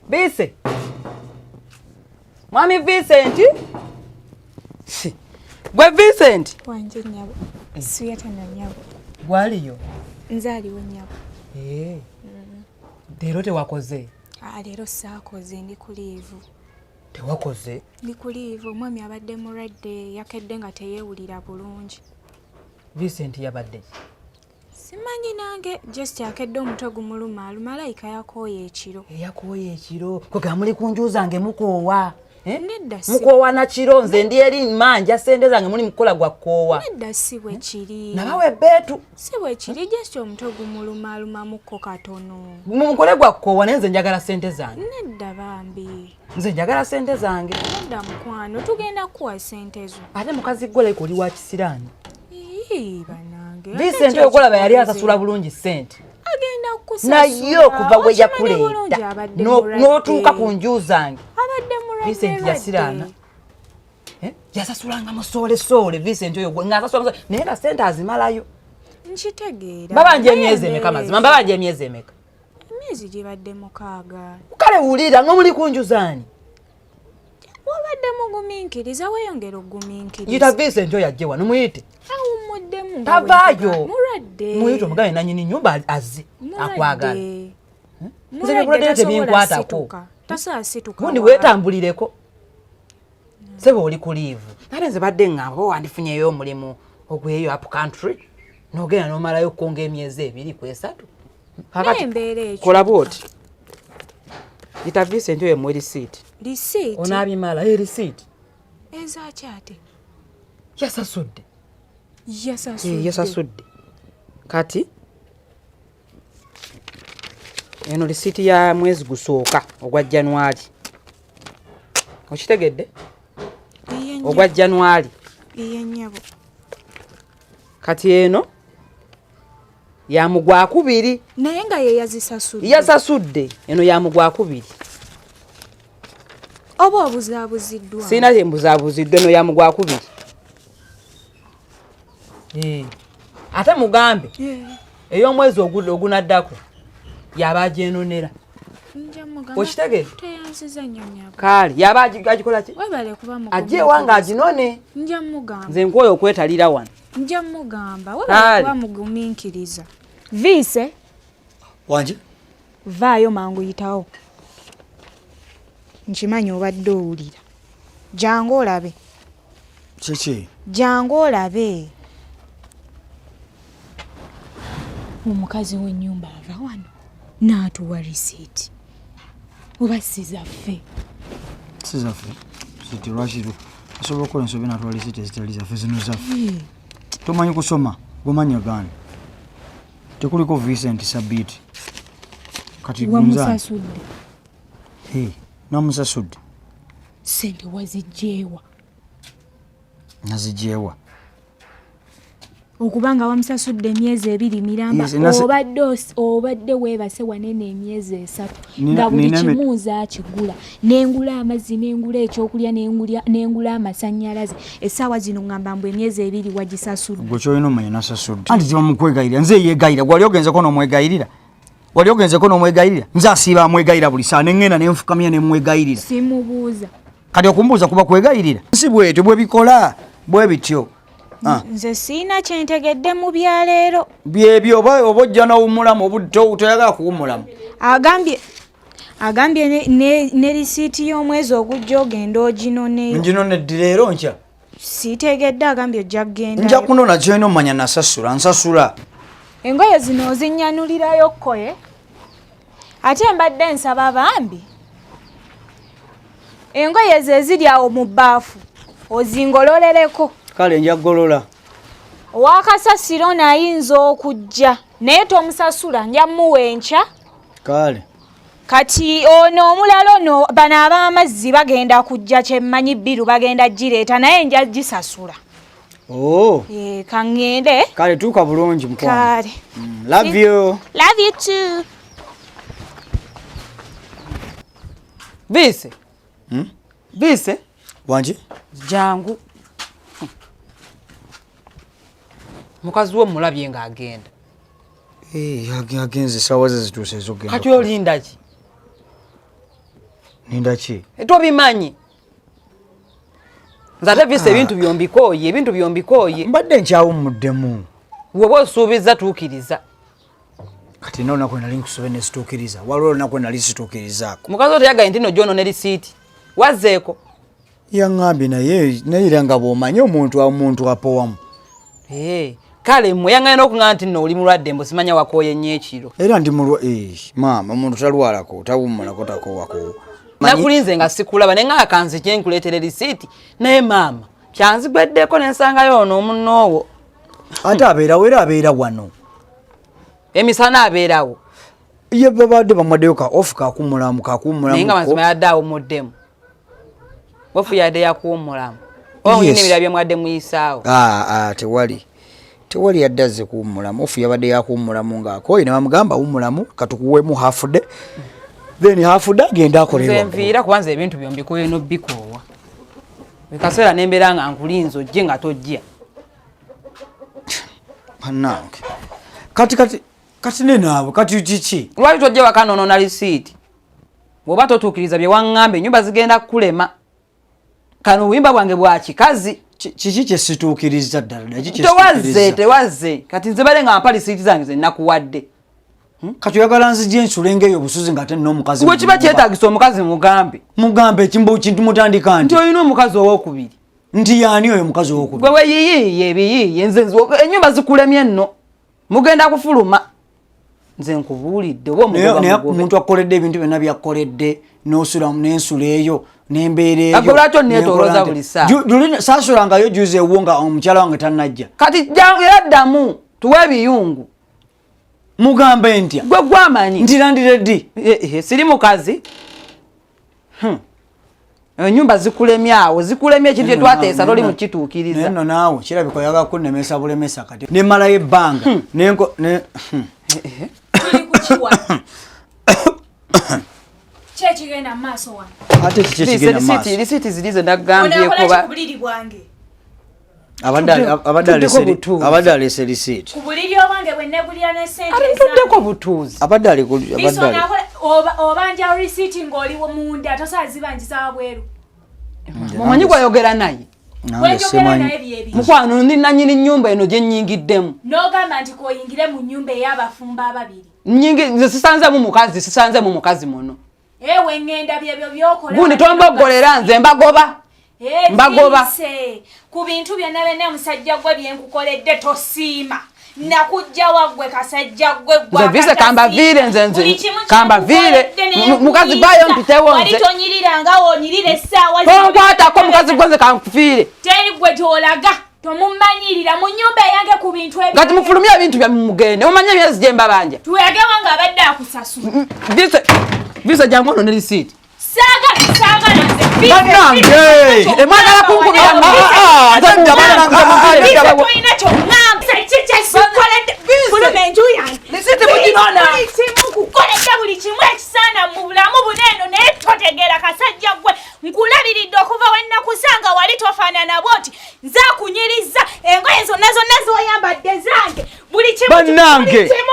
Bise. Mwami Vincent. Gwe Vincent. Wanje nyabo. Suyata na nyabo. Waliyo. Nzali wo nyabo. Leero tewakoze? Leero saakoze ndi ku liivu. Tewakoze? Ndi ku liivu, mwami abadde mulwadde yakedde nga teyeewulira bulungi. Vincent yabadde? Simanyi nange just yakedde omutwe gumuluma malayika yakooye ekiro. Yakooye ekiro? Kwega muli ku nju zange mukoowa. Nedda si. Mukoowa na kiro nze ndi eri manja sente zange muli mukola gwa koowa. Nedda si bwe kiri. Nabawe betu. Si bwe kiri just omutwe gumuluma mukko katono. Mukole gwa koowa nenze njagala sente zange. Nedda bambi. Nze njagala sente zange. Nedda mukwano tugenda kuwa sente zo. Ate mukazi gole kuli wa kisirani. Banange. Vincent okolaba yali asasula bulungi sente. Agenda kusasula. Nayo kuva we yakuleeta. N'otuuka ku nju zange. Abadde mulwadde. Vincent yasirana. Yasasulanga musoole Vincent oyo ng'asasula naye nga sente azimalayo. Nkitegeera. Babanja emyezi emeka mazima? Babanja emyezi emeka? Emyezi gibadde 6. Kale wulira ng'omuli ku nju zaani. Wabadde mugumiikiriza weyongera ogumiikiriza. Yita Vincent oyo ajje wano muyite. Awumuddemu. Tavaayo. Mulwadde. Muyite omugabe nanyini nnyumba azze akwagala. Nze ebyokulwadde tebinkwatako. Tasaasituka. Gundi weetambulireko. Sebo oli ku liivu. Nale nze badde ngamba wandifunyeyo omulimu ogweyo up country. N'ogenda n'omalayo okukonga emyezi 2 ku 3. Kola bwoti. Yita Vincent oyo mu receipt. Receipt? Onaabimala receipt. Ezaaki ate? Yasasudde. Yasasudde. Kati eno receipt ya mwezi gusooka ogwa January. Okitegedde? Ogwa January. Nyabo. Kati eno ya mugwa 2. Naye nga ye yazisasudde. Yasasudde. Eno ya mugwa 2. Oba obuzaabuziddwa. Sina embuzaabuziddwa eno ya mugwa 2. Ate mugambe. Ey'omwezi ogunaddako yaba agyenonera. Okitegedde? Teyanziza nnyonyabo. Kale yaba agikola ki? Webale kuba mugamba. Ajje wanga aginone. Nja mugamba. Nze nkwoyo okwetalira wano. Nja mugamba. Webale kuba mugumiikiriza. Vise. Wanje? Vaayo mangu yitawo. Nkimanyi obadde owulira. Jangu olabe. Kiki? Jangu olabe. Omukazi w'ennyumba ava wano n'atuwa receipt. Oba sizaffe. Sizaffe. Siti lwakiro. Asobola okukola ensobi n'atuwa receipt ezitali zaffe zino zaffe. Tomanyi kusoma. Gomanya gani. Tekuliko Vincent Sabiti. Kati wamusasudde. Namusasudde. Sente wazijjeewa. Nazijjeewa. Okubanga wamusasudde emyezi 2 miramba obadde weebase wanene emyezi 3 nga buli kimuuza akigula n'engula amazzi n'engula ekyokulya n'engula amasannyalaze essaawa zino ngamba mbu emyezi 2 wagisasudde. Gwe kyolina omanya nasasudde. Anti tiba mukwegayirira nze yeegayira gwali ogenzeko n'omwegayirira. Wali ogenzeko n'omwegayirira nze asiiba amwegayira buli saa n'engenda n'enfukamya n'emwegayirira. Simubuuza. Kati okumbuuza kuba kwegayirira. Si bwetyo bwe bikola bwe bityo. Nze siina kyentegedde mu byaleero. Byebyo oba ojja n'owummulamu obudde toyagala kuwummulamu. Agambye ne risiiti y'omwezi ogujja ogenda oginoneyo. Nginonedde leero nkya. Siitegedde agambye ojja kugenda. Nja kunona kyolina omanya nsasula. Engoye zino ozinnyanulirayo kkoye. Ate mbadde nsaba bambi. Engoye ze ziri awo mu bbaafu ozingololereko. Kale nja golola. Wakasasiro naayinza okujja naye tomusasula nja muwa enkya. Kale. Kati ono omulala ono bano ab'amazzi bagenda kujja kyemmanyi bbiru bagenda gireeta naye nja gisasula. Kangende. Kale tuuka bulungi mukwana. Kale. Love you. Love you too. Vise. Vise. Wanje? Jangu. Mukazi wo mulabye ng'agenda. Yagenze sawa ze zituuse ezogenda. Kati olinda ki? Nindachi. Tobimanyi. Nzate vise ebintu byombikoye. Mbadde nkyawumuddemu. Wobo osuubiza tuukiriza. Kati nona kwena linkusobe ne situkiriza. Waliwo na kwena lisituukirizaako. Mukazi oteyaga ntino jono ne risiti. Wazeeko. Yangambi naye nayiranga bwomanyi omuntu apowamu. Kale mmwe yangana okungana nti nno oli mulwadde mbo simanya wakooye nnyo ekiro. Era ndi maama omuntu talwalako tawummulako takoowako. Nakulinze nga sikulaba naye nga kanzi kye nkuleetera risiti naye maama kyanzigweddeko n'ensangayo ono omunnoowo. Ate abeera wano. Emisana abeerawo. Ye babadde bamwaddeyo ka ofu kakummulamu. Naye nga mazima yadde awumuddemu. Ofu yadde yakuwummulamu. Oyina ebirala bye mwadde muyisaawo. Tewali yadde azze kuwummulamu. Ofu yabadde yakuwummulamu ng'akooye ne bamugamba awummulamu katukuweemu half day. Then half day agenda akolerwa. Nze nviira kubanza ebintu byombikoye no bikoowa. Bikaseera n'embeera nga nkulinza ojje nga tojja. Bannange. Kati nenaabo kati kiki? Lwaki tojja waka nonoona lisiiti? Bw'oba totuukiriza bye waŋŋamba ennyumba zigenda kulema. Kano obuyimba bwange bwa kikazi. Kiki kye situukiriza ddala? Tewazze. Kati nze bale nga mpa lisiiti zange ze nnakuwadde. Kati oyagala nzije nsulengeyo obusuzi nga ate n'omukazi. Gwe kiba kyetaagisa omukazi mugambe. Mugambe kintu mutandika nti oyina omukazi owookubiri. Nti yaani oyo omukazi owookubiri? Gwe weyiyiiye ebiyiiye nze ennyumba zikulemye nno. Mugenda kufuluma. Nze nkubuulidde oba omuntu akoledde ebintu byonna byakkoledde n'osula n'ensula eyo n'embeera eyo. Agwo lwaki onneetoolooza buli saa? Saasulangayo juzi ewo nga omukyala wange tannajja. Kati era ddamu tuwe ebiyungu. Mugambe ntya? Gwe gwamanyi. Ntirandire ddi? Siri mukazi. Ennyumba zikulemye awo zikulemye ekintu kye twateesa toli mukituukiriza. Neno naawe kirabika oyagala kunnemesa bulemesa kati. Ne malayo ebbanga. Kyekigenda mu maaso wano. Ate kiki ekigenda mu maaso? Lisiiti zirize naggambyeko ba. Buliri bwange. Abadde alese lisiiti. Ku buliri obwange bwe negulira ne ssente zange. Tuddeko butuuzi. Abadde obanja lisiiti ng'oli munda tosazibanjiza wabweru. Mumanyi gwayogera naye. Mukwano ndi nannyini nnyumba eno gye nnyingiddemu. N'ogamba nti k'oyingire mu nnyumba ey'abafumba ababiri. Nze sisanzemu mukazi muno. Ewe ngenda byebyo byokola. Gundi tomboggolera nze mbagoba. Ku bintu byonna byonna musajja gwe byenkukoledde tosiima. Nakujja waggwe kasajja gwe gwa. Nze kambaviire nze kambaviire mukazi gwayo mpitewo nze. Wali tonyirira nga wonyirira essaawa. Tonkwatako mukazi gwe nze kankufiire. Teri gwe gy'olaga tomumanyirira mu nnyumba eyange ku bintu ebyo. Kati mufulumye ebintu bya mugende omanye emyezi gye mbabanja. Tuwegewa nga abadde akusasula. Visa jangu ono ne lisiiti. Sagala nze. Bannange! Emwagala kunkubira tulina kyongamba ekikyesikkoledde fuluma enju yange. Lisiiti muginoona. Buli kimu kukoledde buli kimu ekisaana mu bulamu buneeno naye totegeera kasajja gwe nkulabiridde okuva we nakusanga wali tofaanana bw'oti nze akunyiriza engoye zonna z'oyambadde zange buli kimu